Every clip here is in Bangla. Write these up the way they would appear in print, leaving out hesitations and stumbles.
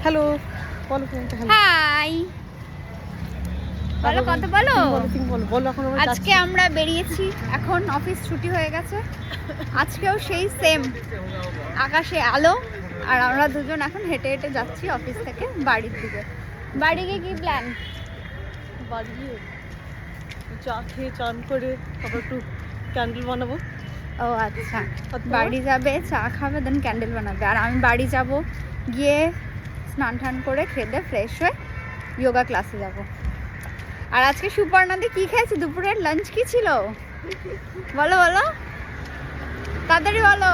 হ্যালো বলো তুমি হ্যালো হাই বলো কত বলো তুমি বলো বলো এখন আমরা আজকে আমরা বেরিয়েছি এখন অফিস ছুটি হয়ে গেছে আজকেও সেই সেম আকাশে আলো আর আমরা দুজন এখন হেঁটে হেঁটে যাচ্ছি অফিস থেকে বাড়ির দিকে বাড়ি গিয়ে কি প্ল্যান বাড়ি গিয়ে চা খেয়ে চান করে আবার একটু ক্যান্ডেল বানাবো। ও আচ্ছা আর তোমার? বাড়ি যাবে চা খাবে দেন ক্যান্ডেল বানাবে আর আমি বাড়ি যাব গিয়ে স্নান টান করে খেতে ফ্রেশ হয়ে যোগা ক্লাসে যাব। আর আজকে সুপর্ণাদি কি খেয়েছি দুপুরের লাঞ্চ কি ছিল বলো বলো তাড়াতাড়ি বলো।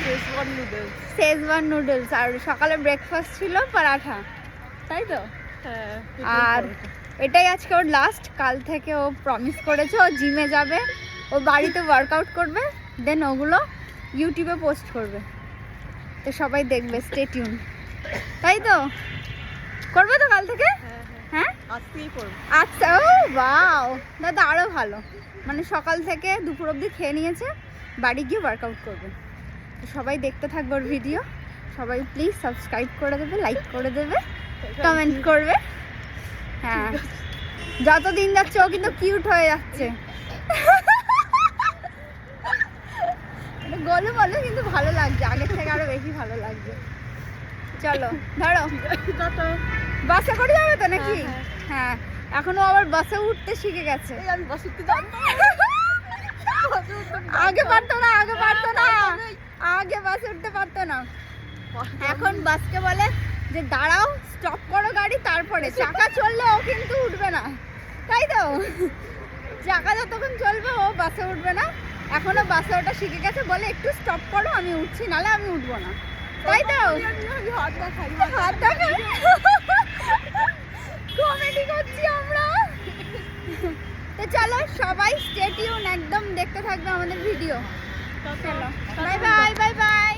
Schezwan noodles. শেজওয়ান নুডলস আর সকালে ব্রেকফাস্ট ছিল পরাঠা তাই তো। হ্যাঁ আর এটাই আজকে ওর লাস্ট কাল থেকে ও প্রমিস করেছে ও জিমে যাবে ও বাড়িতে ওয়ার্কআউট করবে দেন ওগুলো ইউটিউবে পোস্ট করবে তো সবাই দেখবে স্টে টিউন তাই তো করবে তো কাল থেকে হ্যাঁ আজকেই করবো। আচ্ছা ও বাও দাদা আরও ভালো মানে সকাল থেকে দুপুর অবধি খেয়ে নিয়েছে বাড়ি গিয়ে ওয়ার্কআউট করবে তো সবাই দেখতে থাকবে ওর ভিডিও সবাই প্লিজ সাবস্ক্রাইব করে দেবে লাইক করে দেবে কমেন্ট করবে হ্যাঁ যত দিন যাচ্ছে ও কিন্তু কিউট হয়ে যাচ্ছে গলে বলে কিন্তু ভালো লাগছে আগের থেকে আরো বেশি ভালো লাগছে চলো ধরো বাসে করে যাবে তো নাকি হ্যাঁ এখনো আবার বাসে উঠতে শিখে গেছে এই আমি বাস উঠতে জানতো আগে পারতো না আগে পারতো না আগে বাসে উঠতে পারতো না এখন বাসকে বলে যে দাঁড়াও স্টপ করো গাড়ি তারপরে চাকা চললে ও কিন্তু উঠবে না তাই তো চাকা যতক্ষণ চলবে ও বাসে উঠবে না এখনো বাসে ওটা শিখে গেছে বলে একটু স্টপ করো আমি উঠছি নালে আমি উঠবো না তাই তো হাত দেখাই কমেডি করছি আমরা তো চলো সবাই স্টে টিউন একদম দেখতে থাকবে আমাদের ভিডিও চলো বাই বাই বাই বাই